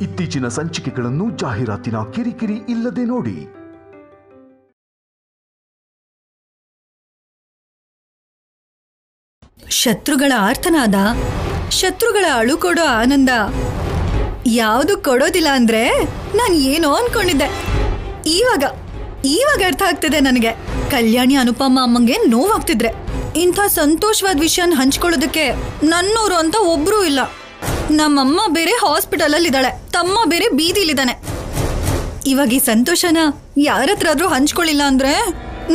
ಇತ್ತೀಚಿನ ಸಂಚಿಕೆಗಳನ್ನು ಜಾಹೀರಾತಿನ ಕಿರಿಕಿರಿ ಇಲ್ಲದೆ ನೋಡಿ. ಶತ್ರುಗಳ ಆರ್ತನಾದ, ಶತ್ರುಗಳ ಅಳುಕೊಡೋ ಆನಂದ ಯಾವುದು ಕೊಡೋದಿಲ್ಲ ಅಂದ್ರೆ ನಾನು ಏನೋ ಅನ್ಕೊಂಡಿದ್ದೆ. ಇವಾಗ ಅರ್ಥ ಆಗ್ತಿದೆ ನನಗೆ. ಕಲ್ಯಾಣಿ ಅನುಪಮ ಅಮ್ಮಂಗೆ ನೋವಾಗ್ತಿದ್ರೆ ಇಂಥ ಸಂತೋಷವಾದ ವಿಷಯನ ಹಂಚ್ಕೊಳ್ಳೋದಕ್ಕೆ ನನ್ನೂರು ಅಂತ ಒಬ್ರೂ ಇಲ್ಲ. ನಮ್ಮಮ್ಮ ಬೇರೆ ಹಾಸ್ಪಿಟಲ್ ಅಲ್ಲಿ ಇದ್ದಾಳೆ, ತಮ್ಮ ಬೇರೆ ಬೀದಿಲಿದ್ದಾನೆ. ಇವಾಗ ಈ ಸಂತೋಷನ ಯಾರತ್ರ ಆದ್ರೂ ಹಂಚ್ಕೊಳ್ಳಿಲ್ಲ ಅಂದ್ರೆ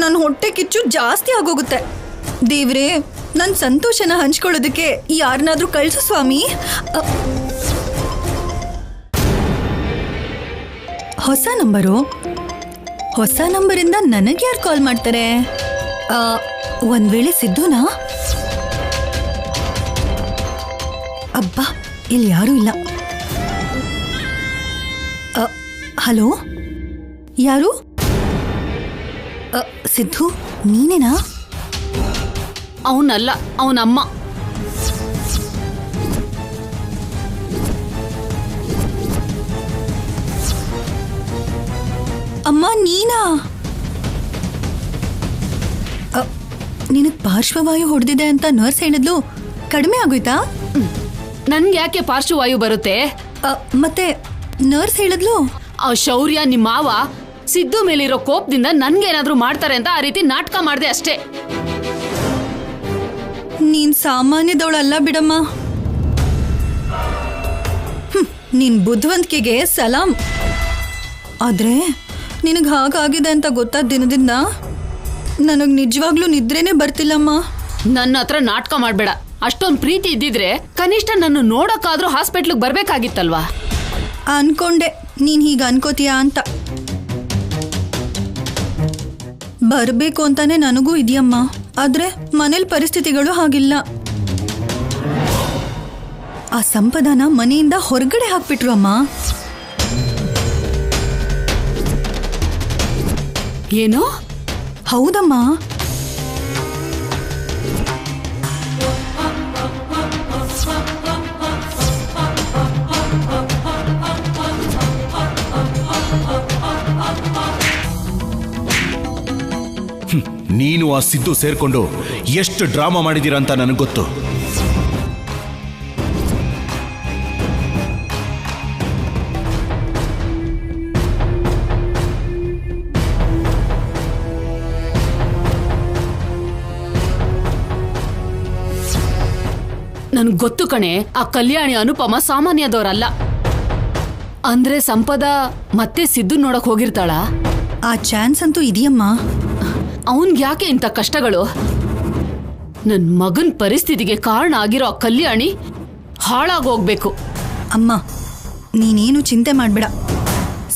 ನನ್ನ ಹೊಟ್ಟೆ ಕಿಚ್ಚು ಜಾಸ್ತಿ ಆಗೋಗುತ್ತೆ. ದೇವ್ರೇ, ನನ್ ಸಂತೋಷನ ಹಂಚ್ಕೊಳ್ಳೋದಕ್ಕೆ ಯಾರನ್ನಾದ್ರೂ ಕಳ್ಸು ಸ್ವಾಮಿ. ಹೊಸ ನಂಬರಿಂದ ನನಗೆ ಯಾರು ಕಾಲ್ ಮಾಡ್ತಾರೆ? ಒಂದ್ ವೇಳೆ ಸಿದ್ದುನಾ? ಅಬ್ಬಾ, ಇಲ್ಲಿ ಯಾರೂ ಇಲ್ಲ. ಹಲೋ, ಯಾರು? ಸಿದ್ದು, ನೀನೇನಾ? ಅವನಲ್ಲ, ಅವನಮ್ಮ. ಅಮ್ಮ, ನೀನಾ? ನಿನಗ್ ಪಾರ್ಶ್ವವಾಯು ಹೊಡೆದಿದೆ ಅಂತ ನರ್ಸ್ ಹೇಳಿದ್ಲು, ಕಡಿಮೆ ಆಗೋಯ್ತಾ? ನನ್ಗೆ ಯಾಕೆ ಪಾರ್ಶ್ವವಾಯು ಬರುತ್ತೆ? ಮತ್ತೆ ನರ್ಸ್ ಹೇಳಿದ್ಲು ಆ ಶೌರ್ಯ ನಿಮ್ಮ ಮಾವ ಸಿದ್ದು ಮೇಲಿರೋ ಕೋಪದಿಂದ ನನ್ಗೇನಾದ್ರೂ ಮಾಡ್ತಾರೆ ಅಂತ ಆ ರೀತಿ ನಾಟಕ ಮಾಡ್ದೆ ಅಷ್ಟೇ. ನೀನ್ ಸಾಮಾನ್ಯದವಳಲ್ಲ ಬಿಡಮ್ಮ. ನಿನ್ ಬುದ್ಧಿವಂತಿಕೆಗೆ ಸಲಾಂ. ಆದ್ರೆ ನಿನಗ್ ಹಾಗಾಗಿದೆ ಅಂತ ಗೊತ್ತಾದ ದಿನದಿಂದ ನನಗ್ ನಿಜವಾಗ್ಲೂ ನಿದ್ರೇನೆ ಬರ್ತಿಲ್ಲಮ್ಮ. ನನ್ನ ಹತ್ರ ನಾಟಕ ಮಾಡ್ಬೇಡ. ಅಷ್ಟೊಂದು ಪ್ರೀತಿ ಇದ್ದಿದ್ರೆ ಕನಿಷ್ಠ ನನ್ನ ನೋಡಕ್ಕಾದ್ರೂ ಹಾಸ್ಪಿಟ್ಲಿಗೆ ಬರ್ಬೇಕಾಗಿತ್ತಲ್ವಾ? ಅನ್ಕೊಂಡೆ ನೀನ್ ಹೀಗ ಅನ್ಕೋತೀಯ ಅಂತ. ಬರ್ಬೇಕು ಅಂತಾನೆ ನನಗೂ ಇದೆಯಮ್ಮ. ಆದ್ರೆ ಮನೇಲಿ ಪರಿಸ್ಥಿತಿಗಳು ಹಾಗಿಲ್ಲ. ಆ ಸಂಪದನ ಮನೆಯಿಂದ ಹೊರಗಡೆ ಹಾಕ್ಬಿಟ್ರು ಅಮ್ಮ. ಏನು? ಹೌದಮ್ಮ. ನೀನು ಆ ಸಿದ್ದು ಸೇರ್ಕೊಂಡು ಎಷ್ಟು ಡ್ರಾಮಾ ಮಾಡಿದೀರ ಅಂತ ನನಗೆ ಗೊತ್ತು. ನನ್ಗೆ ಗೊತ್ತು ಕಣೆ, ಆ ಕಲ್ಯಾಣಿ ಅನುಪಮ ಸಾಮಾನ್ಯದವರಲ್ಲ. ಅಂದ್ರೆ ಸಂಪದ ಮತ್ತೆ ಸಿದ್ದು ನೋಡಕ್ ಹೋಗಿರ್ತಾಳ? ಆ ಚಾನ್ಸ್ ಅಂತೂ ಇದೆಯಮ್ಮ. ಅವನ್ಗೆ ಯಾಕೆ ಇಂಥ ಕಷ್ಟಗಳು? ನನ್ ಮಗನ್ ಪರಿಸ್ಥಿತಿಗೆ ಕಾರಣ ಆಗಿರೋ ಆ ಕಲ್ಯಾಣಿ ಹಾಳಾಗೋಗ್ಬೇಕು. ಅಮ್ಮ, ನೀನೇನು ಚಿಂತೆ ಮಾಡ್ಬೇಡ.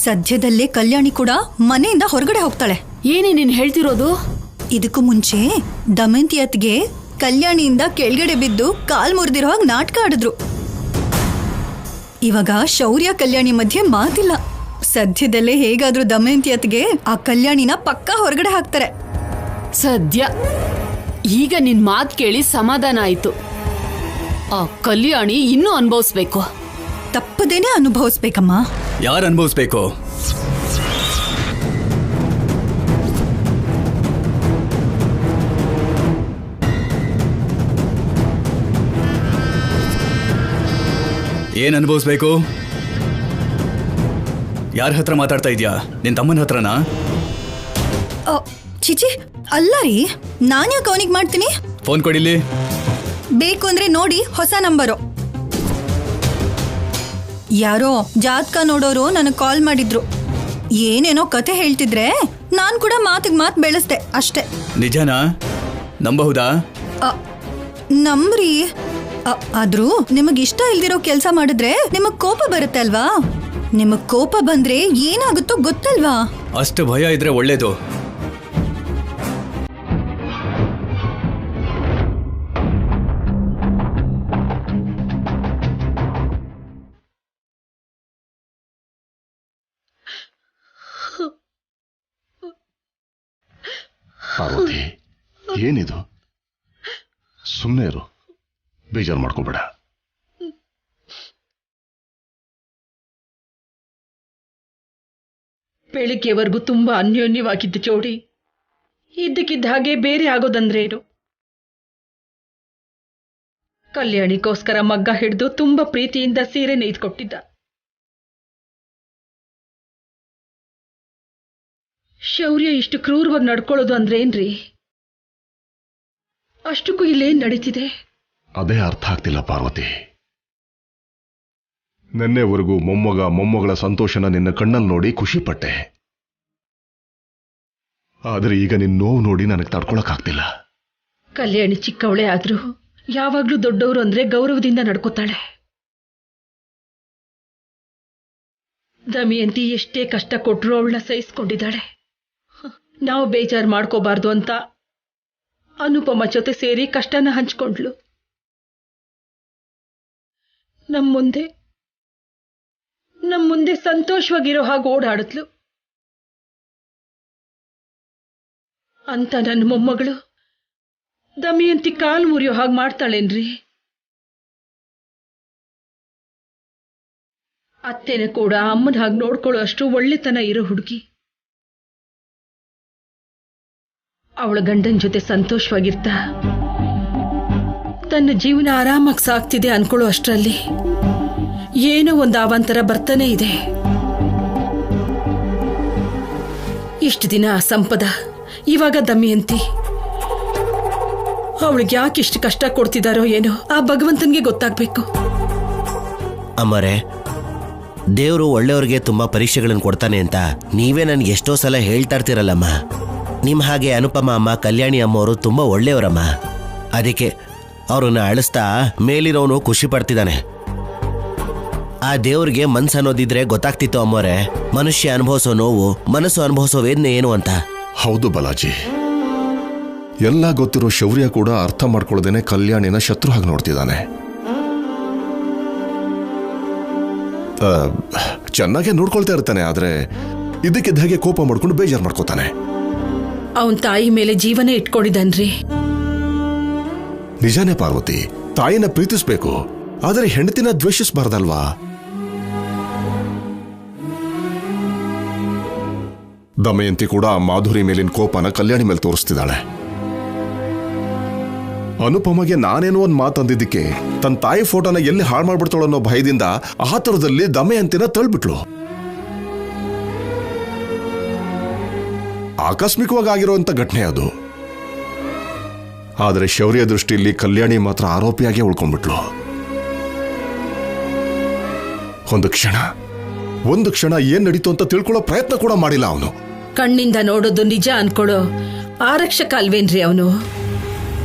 ಸದ್ಯದಲ್ಲೇ ಕಲ್ಯಾಣಿ ಕೂಡ ಮನೆಯಿಂದ ಹೊರಗಡೆ ಹೋಗ್ತಾಳೆ. ಏನೇ ನೀನ್ ಹೇಳ್ತಿರೋದು? ಇದಕ್ಕೂ ಮುಂಚೆ ದಮಯಂತಿಯತ್ಗೆ ಕಲ್ಯಾಣಿಯಿಂದ ಕೆಳಗಡೆ ಬಿದ್ದು ಕಾಲ್ ಮುರಿದಿರೋ ಹಾಗೆ ನಾಟಕ ಆಡಿದ್ರು. ಇವಾಗ ಶೌರ್ಯ ಕಲ್ಯಾಣಿ ಮಧ್ಯೆ ಮಾತಿಲ್ಲ. ಸದ್ಯದಲ್ಲೇ ಹೇಗಾದ್ರೂ ದಮಯಂತಿಯತ್ಗೆ ಆ ಕಲ್ಯಾಣಿನ ಪಕ್ಕಾ ಹೊರಗಡೆ ಹಾಕ್ತಾರೆ. ಸದ್ಯ ಈಗ ನಿನ್ ಮಾತ್ ಕೇಳಿ ಸಮಾಧಾನ ಆಯ್ತು. ಆ ಕಲ್ಯಾಣಿ ಇನ್ನೂ ಅನುಭವಿಸ್ಬೇಕು. ತಪ್ಪದೇನೆ ಅನುಭವಿಸ್ಬೇಕಮ್ಮ. ಯಾರು ಅನುಭವಿಸ್ಬೇಕು? ಏನ್ ಅನುಭವಿಸ್ಬೇಕು? ಯಾರ ಹತ್ರ ಮಾತಾಡ್ತಾ ಇದ್ಯಾ? ನಿನ್ ತಮ್ಮನ ಹತ್ರನಾ? ಚಿಚಿ, ಅಲ್ಲ ರೀ. ನಾನ್ಯಾಕೆ ಅವನಿಗೆ ಮಾಡ್ತೀನಿ? ಫೋನ್ ಕೊಡಿಲಿ. ಬೇಕು ಅಂದ್ರೆ ನೋಡಿ, ಹೊಸ ನಂಬರು. ಯಾರೋ ಜಾತಕ ನೋಡೋರು ನನಗೆ ಕಾಲ್ ಮಾಡಿದ್ರು. ಏನೇನೋ ಕತೆ ಹೇಳ್ತಿದ್ರೆ ನಾನ್ ಕೂಡ ಮಾತಿಗೆ ಮಾತು ಬೆಳೆಸ್ದೆ ಅಷ್ಟೇ. ನಿಜನಾ? ನಂಬಹುದಾ? ನಂಬ್ರಿ. ಆದ್ರೂ ನಿಮಗ್ ಇಷ್ಟ ಇಲ್ದಿರೋ ಕೆಲಸ ಮಾಡಿದ್ರೆ ನಿಮಗ್ ಕೋಪ ಬರುತ್ತೆ ಅಲ್ವಾ? ನಿಮಗ್ ಕೋಪ ಬಂದ್ರೆ ಏನಾಗುತ್ತೋ ಗೊತ್ತಲ್ವಾ? ಅಷ್ಟು ಭಯ ಇದ್ರೆ ಒಳ್ಳೇದು. ಪಾರ್ವತಿ, ಏನಿದು? ಸುಮ್ಮನೆ ಇರು, ಬೇಜಾರು ಮಾಡ್ಕೋಬೇಡ. ಬೆಳಿಗ್ಗೆವರೆಗೂ ತುಂಬಾ ಅನ್ಯೋನ್ಯವಾಗಿದ್ದ ಜೋಡಿ ಇದ್ದಕ್ಕಿದ್ದ ಹಾಗೆ ಬೇರೆ ಆಗೋದಂದ್ರೇನು? ಕಲ್ಯಾಣಿಗೋಸ್ಕರ ಮಗ್ಗ ಹಿಡಿದು ತುಂಬಾ ಪ್ರೀತಿಯಿಂದ ಸೀರೆ ನೇಯ್ದುಕೊಟ್ಟಿದ್ದ. ಶೌರ್ಯ ಇಷ್ಟು ಕ್ರೂರವಾಗಿ ನಡ್ಕೊಳ್ಳೋದು ಅಂದ್ರೇನ್ರಿ? ಅಷ್ಟಕ್ಕೂ ಇಲ್ಲೇನ್ ನಡೀತಿದೆ? ಅದೇ ಅರ್ಥ ಆಗ್ತಿಲ್ಲ ಪಾರ್ವತಿ. ನಿನ್ನೆವರೆಗೂ ಮೊಮ್ಮಗಳ ಸಂತೋಷನ ನಿನ್ನ ಕಣ್ಣಲ್ಲಿ ನೋಡಿ ಖುಷಿ ಪಟ್ಟೆ. ಆದ್ರೆ ಈಗ ನಿನ್ನ ನೋವು ನೋಡಿ ನನಗೆ ತಡ್ಕೊಳಕ್ಕಾಗ್ತಿಲ್ಲ. ಕಲ್ಯಾಣಿ ಚಿಕ್ಕವಳೇ ಆದ್ರೂ ಯಾವಾಗ್ಲೂ ದೊಡ್ಡವರು ಅಂದ್ರೆ ಗೌರವದಿಂದ ನಡ್ಕೋತಾಳೆ. ದಮಯಂತಿ ಎಷ್ಟೇ ಕಷ್ಟ ಕೊಟ್ರೂ ಅವಳನ್ನ ಸಹಿಸ್ಕೊಂಡಿದ್ದಾಳೆ. ನಾವು ಬೇಜಾರು ಮಾಡ್ಕೋಬಾರ್ದು ಅಂತ ಅನುಪಮ ಜೊತೆ ಸೇರಿ ಕಷ್ಟನ ಹಂಚ್ಕೊಂಡ್ಲು. ನಮ್ಮ ಮುಂದೆ ಸಂತೋಷವಾಗಿರೋ ಹಾಗೆ ಓಡಾಡಿದ್ಲು. ಅಂತ ನನ್ನ ಮೊಮ್ಮಗಳು ದಮಯಂತಿ ಕಾಲು ಮುರಿಯೋ ಹಾಗೆ ಮಾಡ್ತಾಳೇನ್ರಿ? ಅತ್ತೆನ ಕೂಡ ಅಮ್ಮನ ಹಾಗೆ ನೋಡ್ಕೊಳ್ಳೋ ಅಷ್ಟು ಒಳ್ಳೆತನ ಇರೋ ಹುಡುಗಿ. ಅವಳ ಗಂಡನ ಜೊತೆ ಸಂತೋಷವಾಗಿರ್ತಾ ತನ್ನ ಜೀವನ ಆರಾಮಾಗಿ ಸಾಗ್ತಿದೆ ಅನ್ಕೊಳ್ಳೋ ಅಷ್ಟರಲ್ಲಿ ಏನೋ ಒಂದು ಅವಾಂತರ ಬರ್ತಾನೆ ಇದೆ. ಇಷ್ಟು ದಿನ ಸಂಪದ, ಇವಾಗ ದಮಯಂತಿ. ಅವಳಿಗೆ ಯಾಕೆ ಇಷ್ಟು ಕಷ್ಟ ಕೊಡ್ತಿದಾರೋ ಏನೋ ಆ ಭಗವಂತನಿಗೆ ಗೊತ್ತಾಗ್ಬೇಕು. ಅಮ್ಮರೇ, ದೇವರು ಒಳ್ಳೆಯವ್ರಿಗೆ ತುಂಬಾ ಪರೀಕ್ಷೆಗಳನ್ನು ಕೊಡ್ತಾನೆ ಅಂತ ನೀವೇ ನನಗೆ ಎಷ್ಟೋ ಸಲ ಹೇಳ್ತಾ ಇರ್ತೀರಲ್ಲಮ್ಮ. ನಿಮ್ಮ ಹಾಗೆ ಅನುಪಮ ಅಮ್ಮ, ಕಲ್ಯಾಣಿ ಅಮ್ಮವರು ತುಂಬಾ ಒಳ್ಳೆಯವರಮ್ಮ. ಅದಕ್ಕೆ ಅವ್ರನ್ನ ಅಳಿಸ್ತಾ ಮೇಲಿರೋನು ಖುಷಿ ಪಡ್ತಿದ್ದಾನೆ. ಆ ದೇವ್ರಿಗೆ ಮನ್ಸು ಅನ್ನೋದಿದ್ರೆ ಗೊತ್ತಾಗ್ತಿತ್ತು ಅಮ್ಮೋರೆ, ಮನುಷ್ಯ ಅನುಭವಿಸೋ ನೋವು, ಮನಸ್ಸು ಅನುಭವಿಸೋ ವೇದನೆ ಏನು ಅಂತ. ಹೌದು ಬಾಲಾಜಿ, ಎಲ್ಲ ಗೊತ್ತಿರೋ ಶೌರ್ಯ ಕೂಡ ಅರ್ಥ ಮಾಡ್ಕೊಳ್ಳದೇನೆ ಕಲ್ಯಾಣಿನ ಶತ್ರು ಹಾಗೆ ನೋಡ್ತಿದ್ದಾನೆ. ಚೆನ್ನಾಗೆ ನೋಡ್ಕೊಳ್ತಾ ಇರ್ತಾನೆ, ಆದ್ರೆ ಇದಕ್ಕಿದ್ದ ಹಾಗೆ ಕೋಪ ಮಾಡ್ಕೊಂಡು ಬೇಜಾರು ಮಾಡ್ಕೋತಾನೆ. ಅವನ್ ತಾಯಿ ಮೇಲೆ ಜೀವನ ಇಟ್ಕೊಂಡಿದ್ದಾನ್ರಿ. ನಿಜಾನೇ ಪಾರ್ವತಿ, ತಾಯಿನ ಪ್ರೀತಿಸ್ಬೇಕು, ಆದರೆ ಹೆಂಡತಿನ ದ್ವೇಷಿಸಬಾರ್ದಲ್ವಾ? ದಮಯಂತಿ ಕೂಡ ಮಾಧುರಿ ಮೇಲಿನ ಕೋಪನ ಕಲ್ಯಾಣಿ ಮೇಲೆ ತೋರಿಸ್ತಿದ್ದಾಳೆ. ಅನುಪಮಗೆ ನಾನೇನೋ ಒಂದು ಮಾತಂದಿದ್ದಕ್ಕೆ ತನ್ನ ತಾಯಿ ಫೋಟೋನ ಎಲ್ಲಿ ಹಾಳು ಮಾಡ್ಬಿಡ್ತಾಳು ಅನ್ನೋ ಭಯದಿಂದ ಆತರದಲ್ಲಿ ದಮಯಂತಿನ ತಳ್ಬಿಟ್ಲು. ಆಕಸ್ಮಿಕವಾಗಿ ಆಗಿರುವಂತ ಘಟನೆ ಅದು. ಆದರೆ ಶೌರ್ಯ ದೃಷ್ಟಿಯಲ್ಲಿ ಕಲ್ಯಾಣಿ ಮಾತ್ರ ಆರೋಪಿಯಾಗಿ ಉಳ್ಕೊಂಡ್ಬಿಟ್ಲು. ಒಂದು ಕ್ಷಣ ಏನ್ ನಡೀತು ಅಂತ ತಿಳ್ಕೊಳ್ಳೋ ಪ್ರಯತ್ನ ಕೂಡ ಮಾಡಿಲ್ಲ ಅವನು. ಕಣ್ಣಿಂದ ನೋಡೋದು ನಿಜ ಅನ್ಕೊಳ್ಳೋ ಆರಕ್ಷಕ ಅಲ್ವೇನ್ರಿ ಅವನು?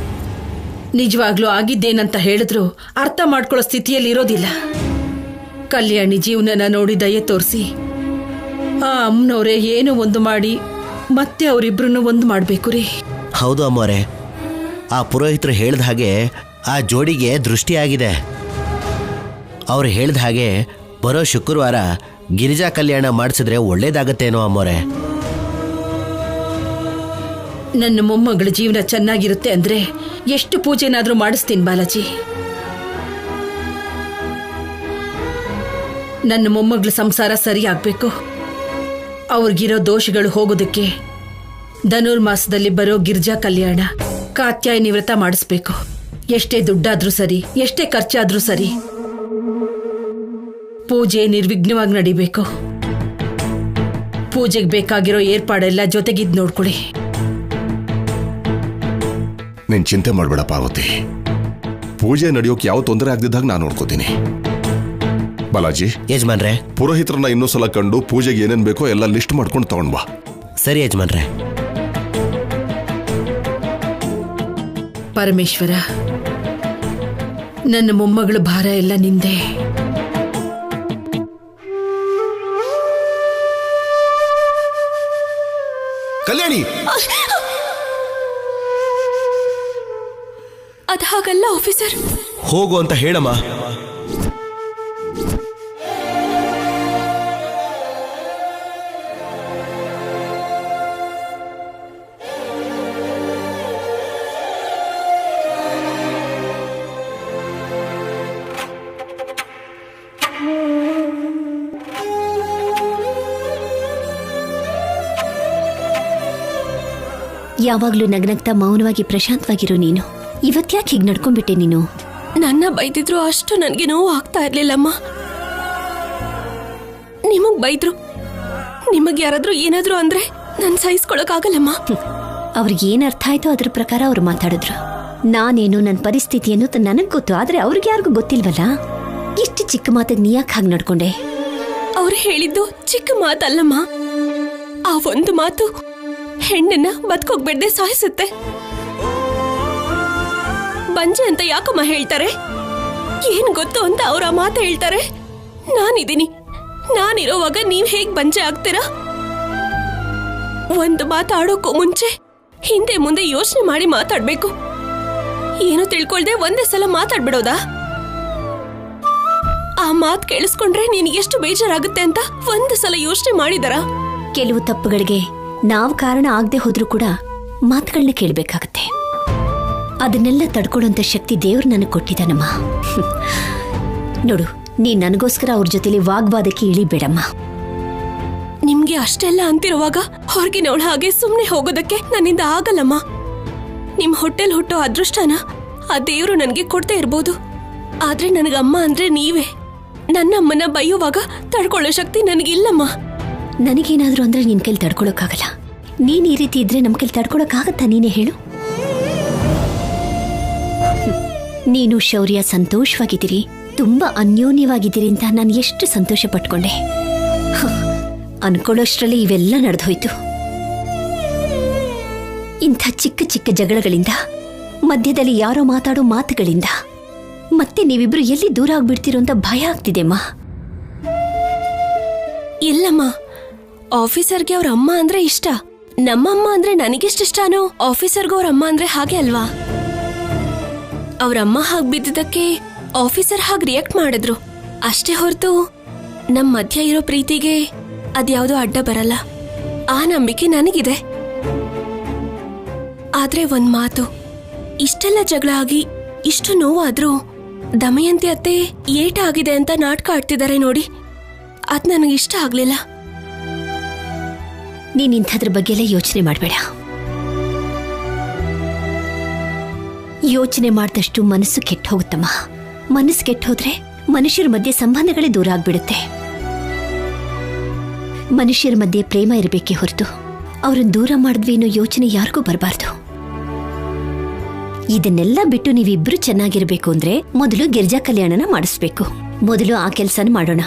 ನಿಜವಾಗ್ಲೂ ಆಗಿದ್ದೇನಂತ ಹೇಳಿದ್ರು ಅರ್ಥ ಮಾಡ್ಕೊಳ್ಳೋ ಸ್ಥಿತಿಯಲ್ಲಿ ಇರೋದಿಲ್ಲ. ಕಲ್ಯಾಣಿ ಜೀವನನ ನೋಡಿ ದಯೆ ತೋರಿಸಿ ಆ ಅಮ್ಮನವರೇ ಏನೋ ಒಂದು ಮಾಡಿ ಮತ್ತೆ ಅವರಿಬ್ರು ಒಂದು ಮಾಡ್ಬೇಕು ರೀ. ಹೌದು ಅಮ್ಮೋರೆ, ಆ ಪುರೋಹಿತರು ಹೇಳ್ದ ಹಾಗೆ ಆ ಜೋಡಿಗೆ ದೃಷ್ಟಿಯಾಗಿದೆ. ಅವ್ರು ಹೇಳ್ದ ಹಾಗೆ ಬರೋ ಶುಕ್ರವಾರ ಗಿರಿಜಾ ಕಲ್ಯಾಣ ಮಾಡಿಸಿದ್ರೆ ಒಳ್ಳೇದಾಗತ್ತೇನೋ ಅಮ್ಮೋರೆ. ನನ್ನ ಮೊಮ್ಮಗಳ ಜೀವನ ಚೆನ್ನಾಗಿರುತ್ತೆ ಅಂದ್ರೆ ಎಷ್ಟು ಪೂಜೆನಾದ್ರೂ ಮಾಡಿಸ್ತೀನಿ ಬಾಲಾಜಿ. ನನ್ನ ಮೊಮ್ಮಗಳ ಸಂಸಾರ ಸರಿ ಆಗ್ಬೇಕು. ಅವ್ರಿಗಿರೋ ದೋಷಗಳು ಹೋಗೋದಕ್ಕೆ ಧನುರ್ಮಾಸದಲ್ಲಿ ಬರೋ ಗಿರ್ಜಾ ಕಲ್ಯಾಣ, ಕಾತ್ಯಾಯನಿ ವ್ರತ ಮಾಡಿಸ್ಬೇಕು. ಎಷ್ಟೇ ದುಡ್ಡಾದ್ರೂ ಸರಿ, ಎಷ್ಟೇ ಖರ್ಚಾದ್ರೂ ಸರಿ, ಪೂಜೆ ನಿರ್ವಿಘ್ನವಾಗಿ ನಡಿಬೇಕು. ಪೂಜೆಗೆ ಬೇಕಾಗಿರೋ ಏರ್ಪಾಡೆಲ್ಲ ಜೊತೆಗಿದ್ ನೋಡ್ಕೊಳ್ಳಿ. ನೀನ್ ಚಿಂತೆ ಮಾಡಬೇಡ ಪಾರ್ವತಿ, ಪೂಜೆ ನಡೆಯೋಕೆ ಯಾವ ತೊಂದರೆ ಆಗದಿದ್ದಾಗ ನಾನು ನೋಡ್ಕೋತೀನಿ. ಬಾಲಾಜಿ, ಯಜಮಾನ್ರೆ, ಪುರೋಹಿತರನ್ನ ಇನ್ನೊಂದ್ಸಲ ಕಂಡು ಪೂಜೆಗೆ ಏನೇನ್ ಬೇಕೋ ಎಲ್ಲ ಲಿಸ್ಟ್ ಮಾಡ್ಕೊಂಡು ತಗೊಂಡ್ ಬಾ. ಸರಿ ಯಜಮಾನ್ರೆ. ಪರಮೇಶ್ವರ, ನನ್ನ ಮೊಮ್ಮಗಳ ಭಾರ ಎಲ್ಲ ನಿಂದೆ. ಕಲ್ಯಾಣಿ, ಅದ್ ಹಾಗಲ್ಲ ಆಫೀಸರ್. ಹೋಗು ಅಂತ ಹೇಳಮ್ಮ. ಯಾವಾಗ್ಲೂ ನಗ್ನಗ್ತಾ ಮೌನವಾಗಿ ಪ್ರಶಾಂತವಾಗಿರು ನೀನು. ಇವತ್ತ್ಯಾಕೆ ಹೀಗೆ ನಡ್ಕೊಂಡ್ಬಿಟ್ಟೆ ನೀನು? ನನ್ನ ಬೈದಿದ್ರು ಅಷ್ಟು ನನಗೆ ನೋವು ಆಗ್ತಾ ಇರ್ಲಿಲ್ಲಮ್ಮ. ನಿಮಗ್ ಬೈದ್ರು, ನಿಮಗ್ ಯಾರಾದ್ರೂ ಏನಾದ್ರು ಅಂದ್ರೆ ನನ್ ಸಹಿಸ್ಕೊಳಕ್ಕಾಗಲ್ಲಮ್ಮ. ಅವ್ರಿಗೆ ಏನ್ ಅರ್ಥ ಆಯ್ತೋ ಅದ್ರ ಪ್ರಕಾರ ಅವ್ರು ಮಾತಾಡಿದ್ರು. ನಾನೇನು ನನ್ನ ಪರಿಸ್ಥಿತಿಯನ್ನು ನನಗ್ ಗೊತ್ತು, ಆದ್ರೆ ಅವ್ರಿಗೆ ಯಾರಿಗೂ ಗೊತ್ತಿಲ್ವಲ್ಲ. ಇಷ್ಟು ಚಿಕ್ಕ ಮಾತಿಗೆ ನೀ ಯಾಕೆ ಹಾಗೆ ನಡ್ಕೊಂಡೆ? ಅವ್ರು ಹೇಳಿದ್ದು ಚಿಕ್ಕ ಮಾತಲ್ಲಮ್ಮ. ಆ ಒಂದು ಮಾತು ಹೆಣ್ಣನ್ನ ಬದುಕೋಗ್ಬಿಡ್ದೆ ಸಾಯಿಸುತ್ತೆ. ಬಂಜೆ ಅಂತ ಯಾಕಮ್ಮ ಹೇಳ್ತಾರೆ? ಏನ್ ಗೊತ್ತು ಅಂತ ಅವ್ರ ಆ ಮಾತು ಹೇಳ್ತಾರೆ. ನಾನಿದ್ದೀನಿ, ನಾನಿರೋವಾಗ ನೀವ್ ಹೇಗ್ ಬಂಜೆ ಆಗ್ತೀರಾ? ಒಂದು ಮಾತಾಡೋಕ್ಕೂ ಮುಂಚೆ ಹಿಂದೆ ಮುಂದೆ ಯೋಚನೆ ಮಾಡಿ ಮಾತಾಡ್ಬೇಕು. ಏನು ತಿಳ್ಕೊಳ್ದೆ ಒಂದೇ ಸಲ ಮಾತಾಡ್ಬಿಡೋದಾ? ಆ ಮಾತ್ ಕೇಳಿಸ್ಕೊಂಡ್ರೆ ನೀನ್ ಎಷ್ಟು ಬೇಜಾರಾಗುತ್ತೆ ಅಂತ ಒಂದು ಸಲ ಯೋಚನೆ ಮಾಡಿದಾರ? ಕೆಲವು ತಪ್ಪುಗಳಿಗೆ ನಾವು ಕಾರಣ ಆಗದೆ ಹೋದ್ರೂ ಕೂಡ ಮಾತುಗಳನ್ನ ಕೇಳ್ಬೇಕಾಗತ್ತೆ. ಅದನ್ನೆಲ್ಲ ತಡ್ಕೊಳ್ಳುವಂತ ಶಕ್ತಿ ದೇವ್ರು ನನಗೆ ಕೊಟ್ಟಿದ್ದಾನಮ್ಮ. ನೋಡು, ನೀ ನನಗೋಸ್ಕರ ಅವ್ರ ಜೊತೆಲಿ ವಾಗ್ವಾದಕ್ಕೆ ಇಳಿಬೇಡಮ್ಮ. ನಿಮ್ಗೆ ಅಷ್ಟೆಲ್ಲ ಅಂತಿರುವಾಗ ಹೊರಗಿನವಳ ಹಾಗೆ ಸುಮ್ನೆ ಹೋಗೋದಕ್ಕೆ ನನ್ನಿಂದ ಆಗಲ್ಲಮ್ಮ. ನಿಮ್ ಹೊಟ್ಟೆಲ್ ಹುಟ್ಟೋ ಅದೃಷ್ಟನ ಆ ದೇವ್ರು ನನಗೆ ಕೊಡ್ತಾ ಇರ್ಬೋದು. ಆದ್ರೆ ನನಗಮ್ಮ ಅಂದ್ರೆ ನೀವೇ. ನನ್ನಮ್ಮನ ಬೈಯುವಾಗ ತಡ್ಕೊಳ್ಳೋ ಶಕ್ತಿ ನನಗಿಲ್ಲಮ್ಮ. ನನಗೇನಾದ್ರೂ ಅಂದ್ರೆ ನಿನ್ ಕೈಲಿ ತಡ್ಕೊಳಕ್ಕಾಗಲ್ಲ. ನೀನ್ ಈ ರೀತಿ ಇದ್ರೆ ನಮ್ ಕೈಲಿ ತಡ್ಕೊಳಕ್ಕಾಗತ್ತಾ? ನೀನೇ ಹೇಳು. ನೀನು ಶೌರ್ಯ ಸಂತೋಷವಾಗಿದ್ದೀರಿ, ತುಂಬಾ ಅನ್ಯೋನ್ಯವಾಗಿದ್ದೀರಿ ಅಂತ ನಾನು ಎಷ್ಟು ಸಂತೋಷ ಪಟ್ಕೊಂಡೆ. ಅನ್ಕೊಳ್ಳೋಷ್ಟ್ರಲ್ಲಿ ಇವೆಲ್ಲ ನಡೆದೋಯ್ತು. ಇಂಥ ಚಿಕ್ಕ ಚಿಕ್ಕ ಜಗಳಗಳಿಂದ, ಮಧ್ಯದಲ್ಲಿ ಯಾರೋ ಮಾತಾಡೋ ಮಾತುಗಳಿಂದ ಮತ್ತೆ ನೀವಿಬ್ರು ಎಲ್ಲಿ ದೂರ ಆಗ್ಬಿಡ್ತೀರೋ ಅಂತ ಭಯ ಆಗ್ತಿದೆಮ್ಮ. ಇಲ್ಲಮ್ಮ, ಆಫೀಸರ್ಗೆ ಅವ್ರ ಅಮ್ಮ ಅಂದ್ರೆ ಇಷ್ಟ. ನಮ್ಮಮ್ಮ ಅಂದ್ರೆ ನನಗೆಷ್ಟಿಷ್ಟನೋ ಆಫೀಸರ್ಗೂ ಅವ್ರ ಅಮ್ಮ ಅಂದ್ರೆ ಹಾಗೆ ಅಲ್ವಾ? ಅವ್ರಮ್ಮ ಹಾಗೆ ಬಿದ್ದಿದ್ದಕ್ಕೆ ಆಫೀಸರ್ ಹಾಗೆ ರಿಯಾಕ್ಟ್ ಮಾಡಿದ್ರು ಅಷ್ಟೇ ಹೊರತು ನಮ್ ಮಧ್ಯ ಇರೋ ಪ್ರೀತಿಗೆ ಅದ್ಯಾವುದೋ ಅಡ್ಡ ಬರಲ್ಲ. ಆ ನಂಬಿಕೆ ನನಗಿದೆ. ಆದ್ರೆ ಒಂದ್ ಮಾತು, ಇಷ್ಟೆಲ್ಲ ಜಗಳ ಆಗಿ ಇಷ್ಟು ನೋವಾದ್ರೂ ದಮಯಂತಿ ಅತ್ತೆ ಏಟ ಆಗಿದೆ ಅಂತ ನಾಟಕ ಆಡ್ತಿದ್ದಾರೆ ನೋಡಿ, ಅದ್ ನನಗಿಷ್ಟ ಆಗ್ಲಿಲ್ಲ. ನೀನ್ ಇಂಥದ್ರ ಬಗ್ಗೆ ಎಲ್ಲ ಯೋಚನೆ ಮಾಡಬೇಡ. ಯೋಚನೆ ಮಾಡಿದಷ್ಟು ಮನಸ್ಸು ಕೆಟ್ಟ ಹೋಗುತ್ತಮ್ಮ. ಮನಸ್ಸು ಕೆಟ್ಟ ಹೋದ್ರೆ ಮನುಷ್ಯರ ಮಧ್ಯೆ ಸಂಬಂಧಗಳೇ ದೂರ ಆಗ್ಬಿಡುತ್ತೆ. ಮನುಷ್ಯರ ಮಧ್ಯೆ ಪ್ರೇಮ ಇರಬೇಕೇ ಹೊರತು ಅವ್ರನ್ನ ದೂರ ಮಾಡಿದ್ವಿ ಅನ್ನೋ ಯೋಚನೆ ಯಾರಿಗೂ ಬರಬಾರ್ದು. ಇದನ್ನೆಲ್ಲ ಬಿಟ್ಟು ನೀವಿಬ್ರು ಚೆನ್ನಾಗಿರ್ಬೇಕು ಅಂದ್ರೆ ಮೊದಲು ಗಿರ್ಜಾ ಕಲ್ಯಾಣನ ಮಾಡಿಸ್ಬೇಕು. ಮೊದಲು ಆ ಕೆಲ್ಸನ ಮಾಡೋಣ.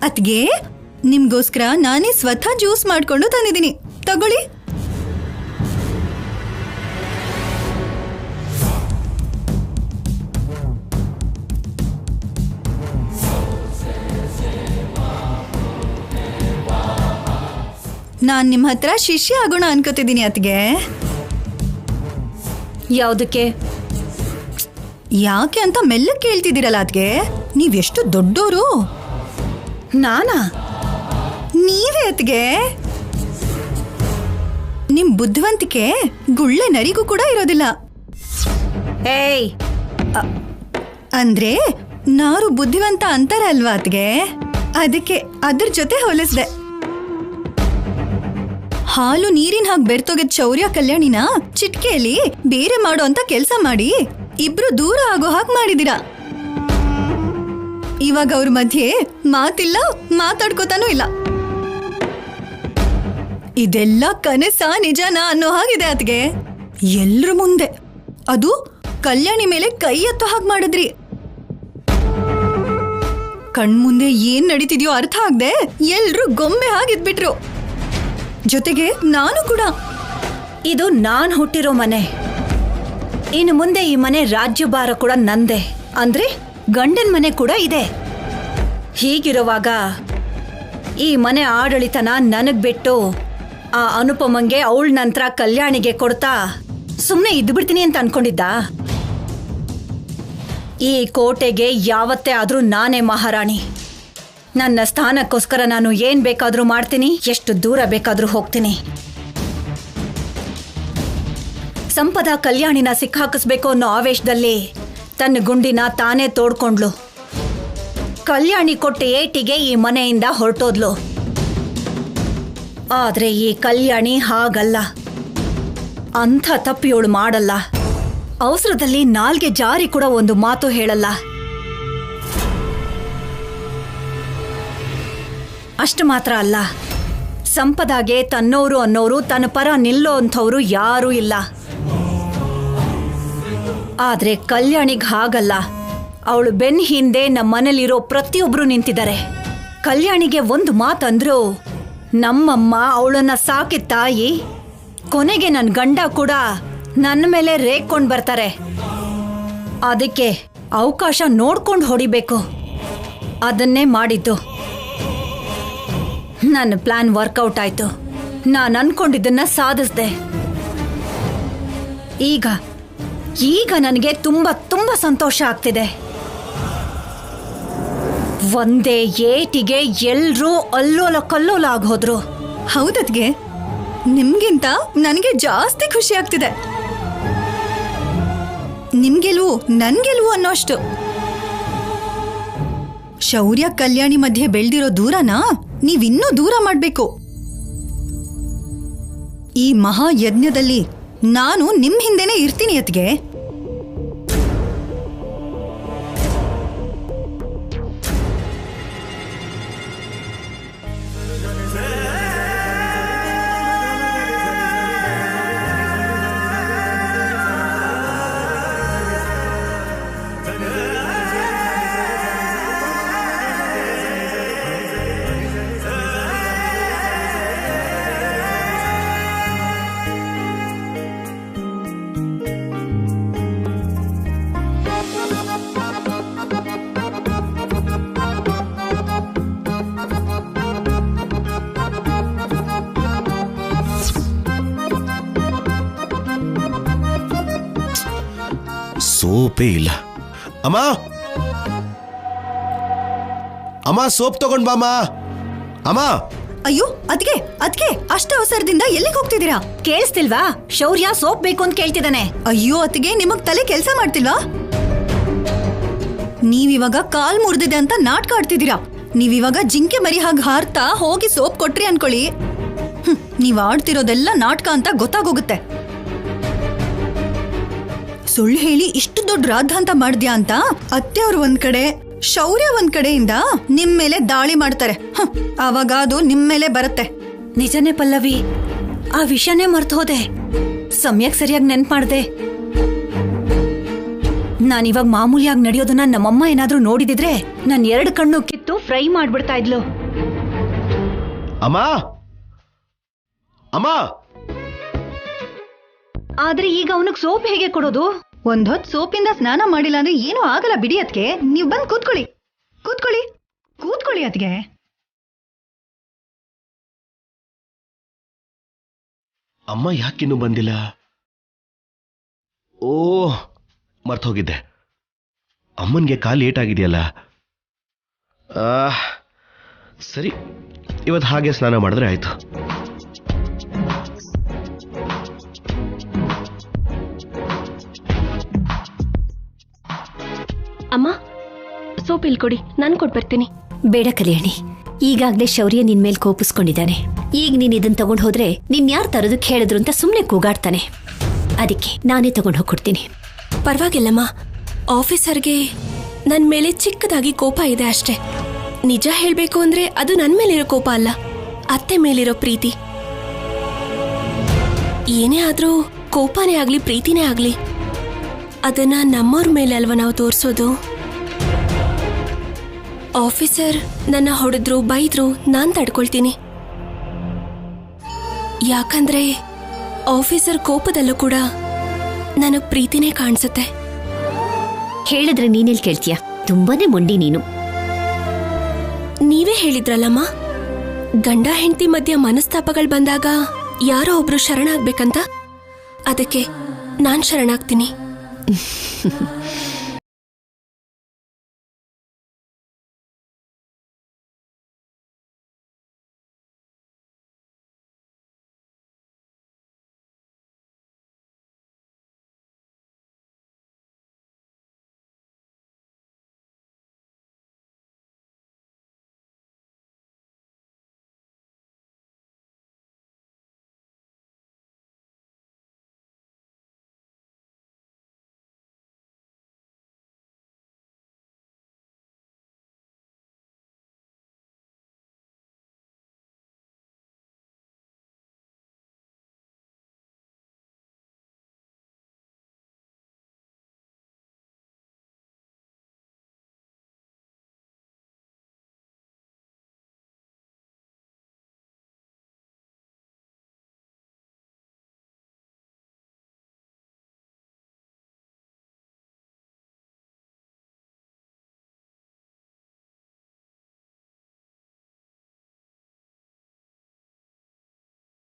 ಅತ್ಗೆ, ನಿಮ್ಗೋಸ್ಕರ ನಾನೇ ಸ್ವತಃ ಜ್ಯೂಸ್ ಮಾಡ್ಕೊಂಡು ತಂದಿದ್ದೀನಿ, ತಗೊಳ್ಳಿ. ನಾನ್ ನಿಮ್ಮ ಹತ್ರ ಶಿಷ್ಯ ಆಗೋಣ ಅನ್ಕೋತಿದ್ದೀನಿ ಅತ್ಗೆ. ಯಾವುದಕ್ಕೆ? ಯಾಕೆ ಅಂತ ಮೆಲ್ಲಕ್ಕೆ ಕೇಳ್ತಿದ್ದೀರಲ್ಲ ಅತ್ಗೆ. ನೀವೆಷ್ಟು ದೊಡ್ಡೋರು. ನಾನಾ? ನೀವೇ ಅತ್ಗೆ. ನಿಮ್ ಬುದ್ಧಿವಂತಿಕೆ ಗುಳ್ಳೆ ನರಿಗೂ ಕೂಡ ಇರೋದಿಲ್ಲ. ಏಯ್, ಅಂದ್ರೆ ನಾರು ಬುದ್ಧಿವಂತ ಅಂತಾರ ಅಲ್ವಾ ಅತ್ಗೆ, ಅದಕ್ಕೆ ಅದ್ರ ಜೊತೆ ಹೋಲಿಸ್ದೆ. ಹಾಲು ನೀರಿನ ಹಾಗೆ ಬೆರ್ತೋಗಿದ್ ಶೌರ್ಯ ಕಲ್ಯಾಣಿನ ಚಿಟ್ಕೆಯಲ್ಲಿ ಬೇರೆ ಮಾಡೋ ಅಂತ ಕೆಲ್ಸ ಮಾಡಿ ಇಬ್ರು ದೂರ ಆಗೋ ಹಾಗೆ ಮಾಡಿದೀರಾ. ಇವಾಗ ಅವ್ರ ಮಧ್ಯೆ ಮಾತಿಲ್ಲ, ಮಾತಾಡ್ಕೋತಾನೂ ಇಲ್ಲ. ಇದೆಲ್ಲ ಕನಸ ನಿಜನಾ ಅನ್ನೋ ಹಾಗಿದೆ ಅತ್ಗೆ. ಎಲ್ರ ಮುಂದೆ, ಅದು ಕಲ್ಯಾಣಿ ಮೇಲೆ ಕೈ ಎತ್ತೋ ಹಾಗೆ ಮಾಡಿದ್ರಿ. ಕಣ್ಮುಂದೆ ಏನ್ ನಡೀತಿದ್ಯೋ ಅರ್ಥ ಆಗದೆ ಎಲ್ರು ಗೊಂಬೆ ಹಾಗಿದ್ಬಿಟ್ರು. ಜೊತೆಗೆ ನಾನು ಕೂಡ. ಇದು ನಾನ್ ಹುಟ್ಟಿರೋ ಮನೆ. ಇನ್ನು ಮುಂದೆ ಈ ಮನೆ ರಾಜ್ಯಭಾರ ಕೂಡ ನಂದೆ. ಅಂದ್ರೆ ಗಂಡನ ಮನೆ ಕೂಡ ಇದೆ. ಹೀಗಿರುವಾಗ ಈ ಮನೆ ಆಡಳಿತನ ನನಗ್ ಬಿಟ್ಟು ಆ ಅನುಪಮಂಗೆ ಅವಳ ನಂತರ ಕಲ್ಯಾಣಿಗೆ ಕೊಡ್ತಾ ಸುಮ್ಮನೆ ಇದ್ಬಿಡ್ತೀನಿ ಅಂತ ಅನ್ಕೊಂಡಿದ್ದ? ಈ ಕೋಟೆಗೆ ಯಾವತ್ತೇ ಆದ್ರೂ ನಾನೇ ಮಹಾರಾಣಿ. ನನ್ನ ಸ್ಥಾನಕ್ಕೋಸ್ಕರ ನಾನು ಏನ್ ಬೇಕಾದ್ರೂ ಮಾಡ್ತೀನಿ, ಎಷ್ಟು ದೂರ ಬೇಕಾದ್ರೂ ಹೋಗ್ತೀನಿ. ಸಂಪದ ಕಲ್ಯಾಣಿನ ಸಿಕ್ಕಾಕಿಸ್ಬೇಕು ಅನ್ನೋ ಆವೇಶದಲ್ಲಿ ತನ್ನ ಗುಂಡಿನ ತಾನೇ ತೋಡ್ಕೊಂಡ್ಲು. ಕಲ್ಯಾಣಿ ಕೊಟ್ಟ ಏಟಿಗೆ ಈ ಮನೆಯಿಂದ ಹೊರಟೋದ್ಲು. ಆದ್ರೆ ಈ ಕಲ್ಯಾಣಿ ಹಾಗಲ್ಲ. ಅಂಥ ತಪ್ಪಿಯೋಳು ಮಾಡಲ್ಲ. ಅವಸರದಲ್ಲಿ ನಾಲ್ಗೆ ಜಾರಿ ಕೂಡ ಒಂದು ಮಾತು ಹೇಳಲ್ಲ. ಅಷ್ಟು ಮಾತ್ರ ಅಲ್ಲ, ಸಂಪದಾಗೆ ತನ್ನೋರು ಅನ್ನೋರು ತನ್ನ ಪರ ನಿಲ್ಲೋ ಅಂಥವ್ರು ಯಾರೂ ಇಲ್ಲ. ಆದ್ರೆ ಕಲ್ಯಾಣಿಗ್ ಹಾಗಲ್ಲ. ಅವಳು ಬೆನ್ ಹಿಂದೆ ನಮ್ಮ ಮನೇಲಿರೋ ಪ್ರತಿಯೊಬ್ರು ನಿಂತಿದ್ದಾರೆ. ಕಲ್ಯಾಣಿಗೆ ಒಂದು ಮಾತಂದ್ರು, ನಮ್ಮಮ್ಮ ಅವಳನ್ನ ಸಾಕಿದ ತಾಯಿ, ಕೊನೆಗೆ ನನ್ನ ಗಂಡ ಕೂಡ ನನ್ನ ಮೇಲೆ ರೇಗ್ಕೊಂಡು ಬರ್ತಾರೆ. ಅದಕ್ಕೆ ಅವಕಾಶ ನೋಡ್ಕೊಂಡು ಹೊಡಿಬೇಕು. ಅದನ್ನೇ ಮಾಡಿದ್ದು. ನನ್ನ ಪ್ಲಾನ್ ವರ್ಕೌಟ್ ಆಯ್ತು. ನಾನು ಅನ್ಕೊಂಡಿದ್ದನ್ನ ಸಾಧಿಸ್ದೆ. ಈಗ ನನಗೆ ತುಂಬಾ ತುಂಬಾ ಸಂತೋಷ ಆಗ್ತಿದೆ. ಒಂದೇ ಏಟಿಗೆ ಎಲ್ರೂ ಅಲ್ಲೋಲ ಕಲ್ಲೋಲ ಆಗೋದ್ರು. ಹೌದದ್ಗೆ, ನಿಮ್ಗಿಂತ ನನಗೆ ಜಾಸ್ತಿ ಖುಷಿ ಆಗ್ತಿದೆ. ನಿಮ್ಗೆಲ್ವು ನನ್ಗೆಲ್ವು ಅನ್ನೋಷ್ಟು. ಶೌರ್ಯ ಕಲ್ಯಾಣಿ ಮಧ್ಯೆ ಬೆಳ್ದಿರೋ ದೂರನ ನೀವಿನ್ನೂ ದೂರ ಮಾಡ್ಬೇಕು. ಈ ಮಹಾಯಜ್ಞದಲ್ಲಿ ನಾನು ನಿಮ್ ಹಿಂದೆನೆ ಇರ್ತೀನಿ ಅತ್ಗೆ. ಸೋಪೇ ಇಲ್ಲ. ಅಮ್ಮ ಅಮ್ಮ, ಸೋಪ್ ತಗೊಂಡ್ ಬಾಮ. ಅಮ್ಮ. ಅಯ್ಯೋ ಅದ್ಗೆ ಅಷ್ಟು ಅವಸರದಿಂದ ಎಲ್ಲಿಗೆ ಹೋಗ್ತಿದ್ದೀರಾ? ಕೇಳಿಸ್ತಿಲ್ವಾ? ಶೌರ್ಯ ಸೋಪ್ ಬೇಕು ಅಂತ ಕೇಳ್ತಿದ್ದಾನೆ. ಅಯ್ಯೋ ಅತ್ಗೆ, ನಿಮಗ್ ತಲೆ ಕೆಲಸ ಮಾಡ್ತಿಲ್ವಾ? ನೀವಿವಾಗ ಕಾಲ್ ಮುರಿದಿದೆ ಅಂತ ನಾಟಕ ಆಡ್ತಿದ್ದೀರಾ. ನೀವಿವಾಗ ಜಿಂಕೆ ಮರಿ ಹಾಗೆ ಹಾರ್ತಾ ಹೋಗಿ ಸೋಪ್ ಕೊಟ್ರಿ ಅನ್ಕೊಳ್ಳಿ, ನೀವ್ ಆಡ್ತಿರೋದೆಲ್ಲ ನಾಟಕ ಅಂತ ಗೊತ್ತಾಗೋಗುತ್ತೆ. ಸುಳ್ಳು ಹೇಳಿ ಇಷ್ಟು ದೊಡ್ಡ ರಾದ್ಧಾಂತ ಮಾಡ್ದ್ಯಾ ಅಂತ ಅತ್ತೆ ಅವ್ರು ಒಂದ್ ಕಡೆ, ಶೌರ್ಯ ಒಂದ್ ಕಡೆಯಿಂದ ನಿಮ್ ಮೇಲೆ ದಾಳಿ ಮಾಡ್ತಾರೆ. ಆವಾಗ ಅದು ನಿಮ್ ಮೇಲೆ ಬರುತ್ತೆ. ನಿಜನೇ ಪಲ್ಲವಿ, ಆ ವಿಷಯನೇ ಮರ್ತು ಹೋದೆ. ಸಮಯಕ್ಕೆ ಸರಿಯಾಗಿ ನೆನ್ಪು ಮಾಡ್ದೆ. ನಾನಿವಾಗ ಮಾಮೂಲಿಯಾಗಿ ನಡೆಯೋದನ್ನ ನಮ್ಮಮ್ಮ ಏನಾದ್ರೂ ನೋಡಿದಿದ್ರೆ ನನ್ 2 ಕಣ್ಣು ಕಿತ್ತು ಫ್ರೈ ಮಾಡ್ಬಿಡ್ತಾ ಇದ್ಲು. ಅಮ್ಮ ಅಮ್ಮ. ಆದ್ರೆ ಈಗ ಅವನಿಗೆ ಸೋಪ್ ಹೇಗೆ ಕೊಡೋದು? ಒಂದ್ ಹೊತ್ತು ಸೋಪಿಂದ ಸ್ನಾನ ಮಾಡಿಲ್ಲ ಅಂದ್ರೆ ಏನೂ ಆಗಲ್ಲ ಬಿಡಿ ಅದ್ಕೆ. ನೀವ್ ಬಂದ್ ಕೂತ್ಕೊಳ್ಳಿ ಅದ್ಗೆ. ಅಮ್ಮ ಯಾಕಿನ್ನೂ ಬಂದಿಲ್ಲ? ಓ, ಮರ್ತೋಗಿದ್ದೆ. ಅಮ್ಮನ್ಗೆ ಕಾಲು ಲೇಟ್ ಆಗಿದೆಯಲ್ಲ. ಸರಿ, ಇವತ್ತು ಹಾಗೆ ಸ್ನಾನ ಮಾಡಿದ್ರೆ ಆಯ್ತು. ಅಮ್ಮ, ಸೋಪ್ ಇಲ್ಲಿ ಕೊಡಿ, ನಾನು ಕೊಟ್ಬರ್ತೀನಿ. ಬೇಡ ಕಲ್ಯಾಣಿ, ಈಗಾಗ್ಲೇ ಶೌರ್ಯ ನಿನ್ ಮೇಲೆ ಕೋಪಿಸ್ಕೊಂಡಿದ್ದಾನೆ. ಈಗ ನೀನ್ ಇದನ್ನ ತಗೊಂಡ್ ಹೋದ್ರೆ ನಿನ್ ಯಾರು ತರೋದಕ್ಕೆ ಹೇಳಿದ್ರು ಅಂತ ಸುಮ್ನೆ ಕೂಗಾಡ್ತಾನೆ. ಅದಕ್ಕೆ ನಾನೇ ತಗೊಂಡ್ ಹೋಗ್ಕೊಡ್ತೀನಿ. ಪರವಾಗಿಲ್ಲಮ್ಮ, ಆಫೀಸರ್ಗೆ ನನ್ ಮೇಲೆ ಚಿಕ್ಕದಾಗಿ ಕೋಪ ಇದೆ ಅಷ್ಟೇ. ನಿಜ ಹೇಳ್ಬೇಕು ಅಂದ್ರೆ ಅದು ನನ್ ಮೇಲಿರೋ ಕೋಪ ಅಲ್ಲ, ಅತ್ತೆ ಮೇಲಿರೋ ಪ್ರೀತಿ. ಏನೇ ಆದ್ರೂ ಕೋಪನೇ ಆಗ್ಲಿ ಪ್ರೀತಿನೇ ಆಗ್ಲಿ, ಅದನ್ನ ನಮ್ಮವ್ರ ಮೇಲೆ ಅಲ್ವಾ ನಾವು ತೋರಿಸೋದು. ಆಫೀಸರ್ ನನ್ನ ಹೊಡೆದ್ರು ಬೈದ್ರು ನಾನ್ ತಡ್ಕೊಳ್ತೀನಿ. ಯಾಕಂದ್ರೆ ಆಫೀಸರ್ ಕೋಪದಲ್ಲೂ ಕೂಡ ನನಗ್ ಪ್ರೀತಿನೇ ಕಾಣಿಸುತ್ತೆ. ಹೇಳಿದ್ರೆ ನೀನೆಲ್ ಕೇಳ್ತೀಯ? ತುಂಬಾನೇ ಮೊಂಡಿ ನೀನು. ನೀವೇ ಹೇಳಿದ್ರಲ್ಲಮ್ಮ, ಗಂಡ ಹೆಂಡತಿ ಮಧ್ಯ ಮನಸ್ತಾಪಗಳು ಬಂದಾಗ ಯಾರೋ ಒಬ್ರು ಶರಣಾಗ್ಬೇಕಂತ. ಅದಕ್ಕೆ ನಾನ್ ಶರಣಾಗ್ತೀನಿ.